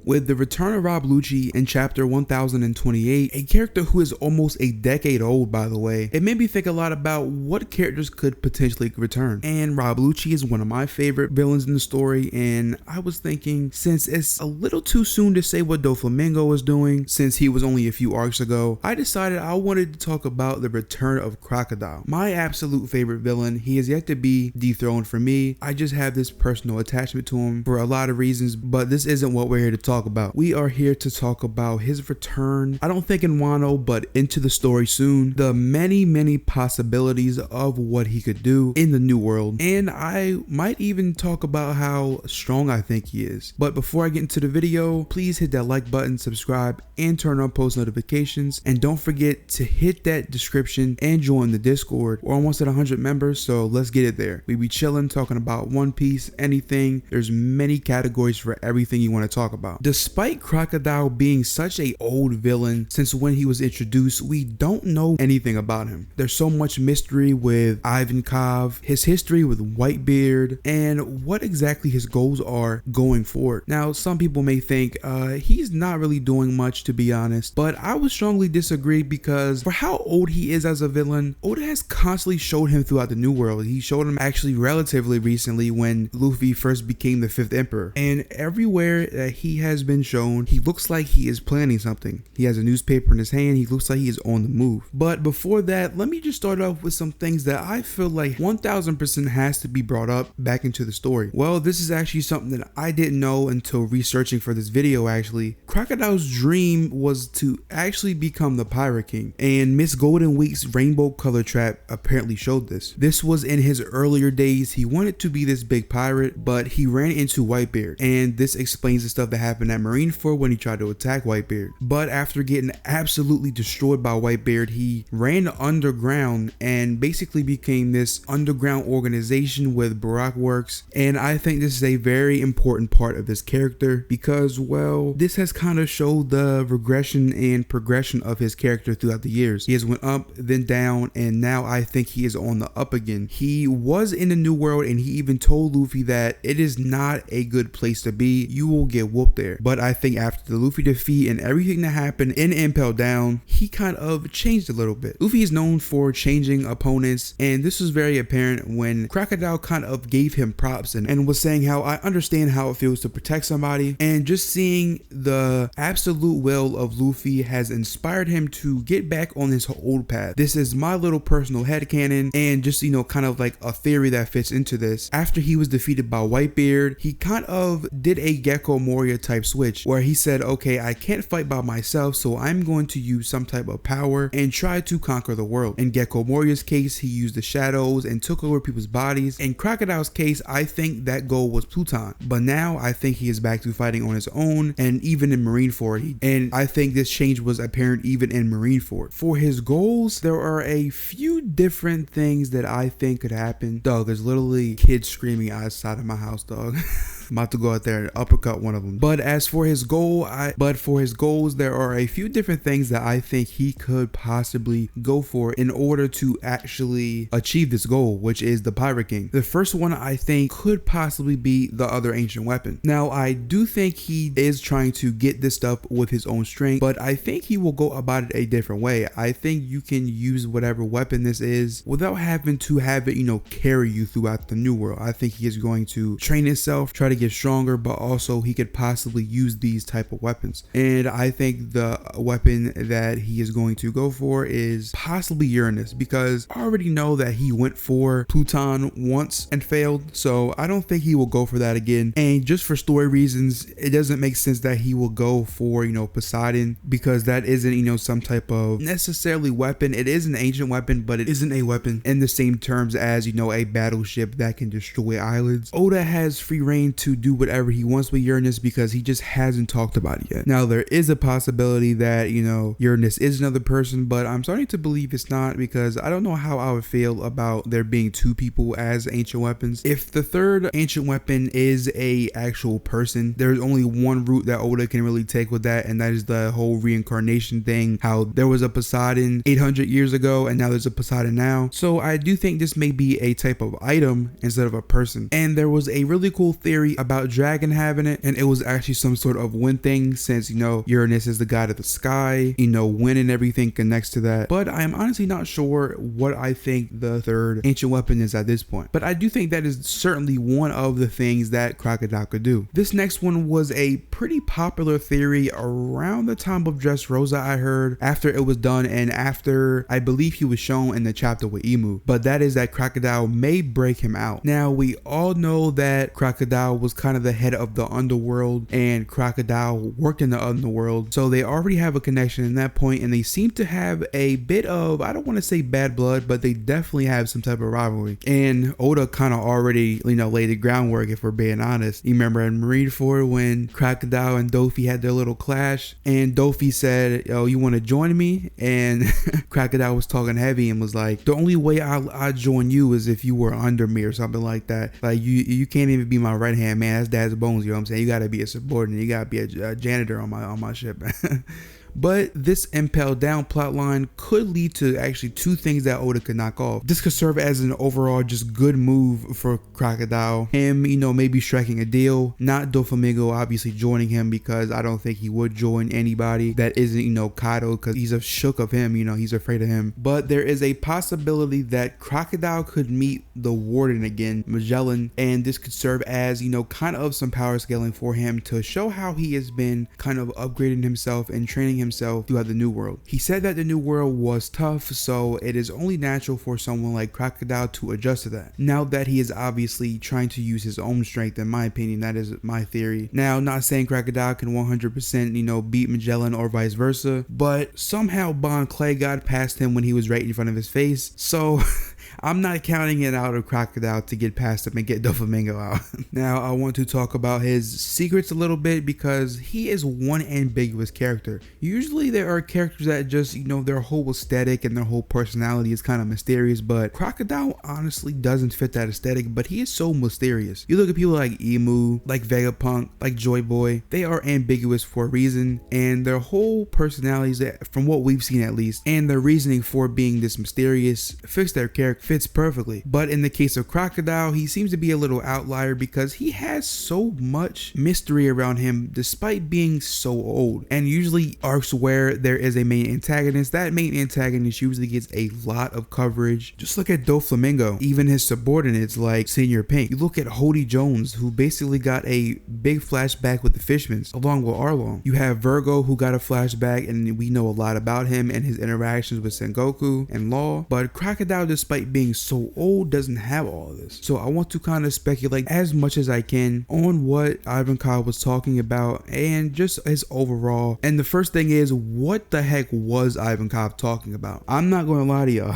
With the return of Rob Lucci in chapter 1028, a character who is almost a decade old by the way, it made me think a lot about what characters could potentially return. And Rob Lucci is one of my favorite villains in the story, and I was thinking, since it's a little too soon to say what Doflamingo is doing, since he was only a few arcs ago, I decided I wanted to talk about the return of Crocodile. My absolute favorite villain. He is yet to be dethroned for me. I just have this personal attachment to him for a lot of reasons, but this isn't what we're here to talk about. We are here to talk about his return, I don't think in Wano, but into the story soon, the many possibilities of what he could do in the new world, and I might even talk about how strong I think he is. But before I get into the video, please hit that like button, subscribe, and turn on post notifications, and don't forget to hit that description and join the Discord. We're almost at 100 members, so let's get it there. We be chilling, talking about One Piece, anything. There's many categories for everything you want to talk about. Despite Crocodile being such a old villain since when he was introduced, we don't know anything about him. There's so much mystery with Ivankov, his history with Whitebeard, and what exactly his goals are going forward. Now, some people may think he's not really doing much, to be honest, but I would strongly disagree, because for how old he is as a villain, Oda has constantly showed him throughout the New World. He showed him actually relatively recently when Luffy first became the 5th Emperor, and everywhere that he has been shown, he looks like he is planning something. He has a newspaper in his hand. He looks like he is on the move. But before that, let me just start off with some things that I feel like 1000% has to be brought up back into the story. Well, this is actually something that I didn't know until researching for this video. Actually, Crocodile's dream was to actually become the Pirate King, and Miss Golden Week's rainbow color trap apparently showed this. This was in his earlier days. He wanted to be this big pirate, but he ran into Whitebeard, and this explains the stuff that happened at Marineford when he tried to attack Whitebeard. But after getting absolutely destroyed by Whitebeard, he ran underground and basically became this underground organization with Baroque Works. And I think this is a very important part of this character, because, well, this has kind of showed the regression and progression of his character throughout the years. He has went up, then down, and now I think he is on the up again. He was in the New World, and he even told Luffy that it is not a good place to be. You will get whooped there. But I think after the Luffy defeat and everything that happened in Impel Down, he kind of changed a little bit. Luffy is known for changing opponents, and this was very apparent when Crocodile kind of gave him props and was saying how I understand how it feels to protect somebody, and just seeing the absolute will of Luffy has inspired him to get back on his old path. This is my little personal headcanon, and just, you know, kind of like a theory that fits into this. After he was defeated by Whitebeard, he kind of did a Gecko Moria type switch where he said, okay, I can't fight by myself, so I'm going to use some type of power and try to conquer the world. In Gecko Moria's case, he used the shadows and took over people's bodies. In Crocodile's case, I think that goal was Pluton, but now I think he is back to fighting on his own, and even in Marineford, and I think this change was apparent even in Marineford. For his goals, there are a few different things that I think could happen. Dog, there's literally kids screaming outside of my house, dog. I'm about to go out there and uppercut one of them. But as for his goals, there are a few different things that I think he could possibly go for in order to actually achieve this goal, which is the Pirate King. The first one I think could possibly be the other ancient weapon. Now, I do think he is trying to get this stuff with his own strength, but I think he will go about it a different way. I think you can use whatever weapon this is without having to have it, you know, carry you throughout the New World. I think he is going to train himself, try to get stronger, but also he could possibly use these type of weapons. And I think the weapon that he is going to go for is possibly Uranus, because I already know that he went for Pluton once and failed, so I don't think he will go for that again. And just for story reasons, it doesn't make sense that he will go for, you know, Poseidon, because that isn't, you know, some type of necessarily weapon. It is an ancient weapon, but it isn't a weapon in the same terms as, you know, a battleship that can destroy islands. Oda has free reign to do whatever he wants with Uranus, because he just hasn't talked about it yet. Now, there is a possibility that, you know, Uranus is another person, but I'm starting to believe it's not, because I don't know how I would feel about there being two people as ancient weapons. If the third ancient weapon is a actual person, there's only one route that Oda can really take with that, and that is the whole reincarnation thing, how there was a Poseidon 800 years ago and now there's a Poseidon now. So I do think this may be a type of item instead of a person. And there was a really cool theory really about dragon having it, and it was actually some sort of wind thing, since Uranus is the god of the sky, wind and everything connects to that. But I am honestly not sure what I think the third ancient weapon is at this point, but I do think that is certainly one of the things that Crocodile could do. This next one was a pretty popular theory around the time of Dressrosa, I heard, after it was done and after I believe he was shown in the chapter with Emu, but that is that Crocodile may break him out. Now we all know that Crocodile was kind of the head of the underworld and Crocodile worked in the underworld, so they already have a connection in that point, and they seem to have a bit of, I don't want to say bad blood, but they definitely have some type of rivalry. And Oda kind of already laid the groundwork, if we're being honest. You remember in Marineford when Crocodile and Doffy had their little clash, and Doffy said, "Yo, you want to join me?" And Crocodile was talking heavy and was like, "The only way I'll join you is if you were under me," or something like that. Like, you can't even be my right hand man. That's Dad's bones. You know what I'm saying? You gotta be a subordinate. You gotta be a janitor on my ship. But this Impel Down plotline could lead to actually two things that Oda could knock off. This could serve as an overall just good move for Crocodile. Him, maybe striking a deal. Not Doflamingo obviously joining him, because I don't think he would join anybody that isn't, Kaido, because he's shook of him, he's afraid of him. But there is a possibility that Crocodile could meet the Warden again, Magellan, and this could serve as, kind of some power scaling for him to show how he has been kind of upgrading himself and training himself throughout the New World. He said that the New World was tough, so it is only natural for someone like Crocodile to adjust to that. Now that he is obviously trying to use his own strength, in my opinion, that is my theory. Now, not saying Crocodile can 100%, beat Magellan or vice versa, but somehow Bon Clay got past him when he was right in front of his face, so I'm not counting it out of Crocodile to get past him and get Doflamingo out. Now, I want to talk about his secrets a little bit, because he is one ambiguous character. Usually there are characters that just, their whole aesthetic and their whole personality is kind of mysterious, but Crocodile honestly doesn't fit that aesthetic, but he is so mysterious. You look at people like Emu, like Vegapunk, like Joy Boy, they are ambiguous for a reason, and their whole personalities, from what we've seen at least, and their reasoning for being this mysterious fits their character, fits perfectly. But in the case of Crocodile, he seems to be a little outlier because he has so much mystery around him despite being so old. And usually arcs where there is a main antagonist, that main antagonist usually gets a lot of coverage. Just look at Doflamingo, even his subordinates like Senior Pink. You look at Hody Jones, who basically got a big flashback with the Fishmans along with Arlong. You have Virgo, who got a flashback, and we know a lot about him and his interactions with Sengoku and Law. But Crocodile, despite being so old, doesn't have all of this. So I want to kind of speculate as much as I can on what Ivankov was talking about and just his overall. And the first thing is, what the heck was Ivankov talking about? I'm not going to lie to y'all.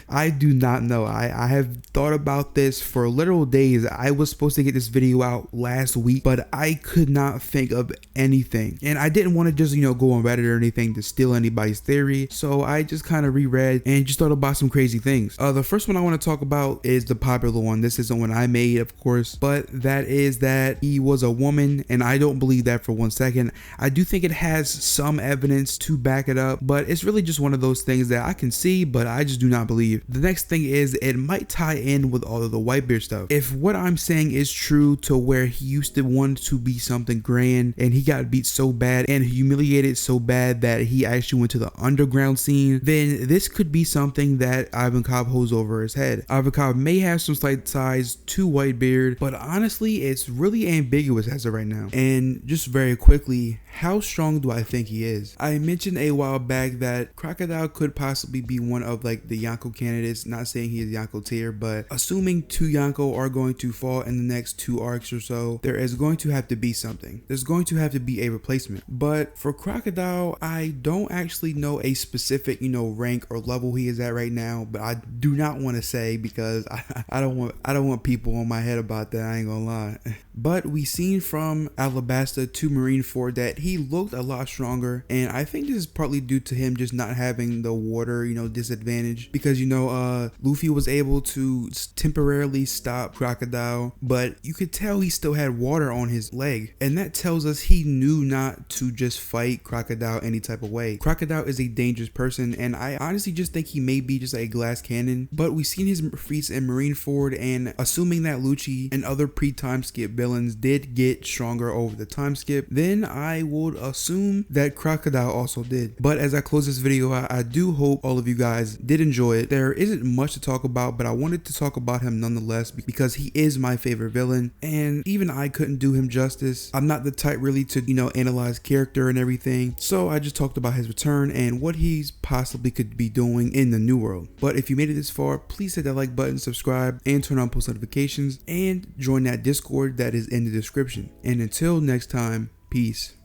I do not know. I have thought about this for literal days. I was supposed to get this video out last week, but I could not think of anything. And I didn't want to just, go on Reddit or anything to steal anybody's theory. So I just kind of reread and just thought about some crazy things. The first one I want to talk about is the popular one. This isn't one I made, of course, but that is that he was a woman, and I don't believe that for one second. I do think it has some evidence to back it up, but it's really just one of those things that I can see, but I just do not believe. The next thing is, it might tie in with all of the Whitebeard stuff. If what I'm saying is true, to where he used to want to be something grand and he got beat so bad and humiliated so bad that he actually went to the underground scene, then this could be something that Ivankov holds over his head. Ivankov may have some slight ties to Whitebeard, but honestly, it's really ambiguous as of right now. And just very quickly, how strong do I think he is? I mentioned a while back that Crocodile could possibly be one of like the Yonko candidates, not saying he is Yonko tier, but assuming 2 Yonko are going to fall in the next 2 arcs or so, there is going to have to be something. There's going to have to be a replacement. But for Crocodile, I don't actually know a specific, rank or level he is at right now, but I do not want to say, because I don't want people on my head about that, I ain't gonna lie. But we seen from Alabasta to Marineford that he looked a lot stronger, and I think this is partly due to him just not having the water, disadvantage, because Luffy was able to temporarily stop Crocodile, but you could tell he still had water on his leg, and that tells us he knew not to just fight Crocodile any type of way. Crocodile is a dangerous person, and I honestly just think he may be just a glass cannon, but we've seen his feats in Marineford, and assuming that Lucci and other pre-time skip villains villains did get stronger over the time skip, then I would assume that Crocodile also did. But as I close this video, I do hope all of you guys did enjoy it. There isn't much to talk about, but I wanted to talk about him nonetheless because he is my favorite villain, and even I couldn't do him justice. I'm not the type really to, analyze character and everything, so I just talked about his return and what he's possibly could be doing in the new world. But if you made it this far, please hit that like button, subscribe, and turn on post notifications, and join that Discord that is in the description. And until next time, peace.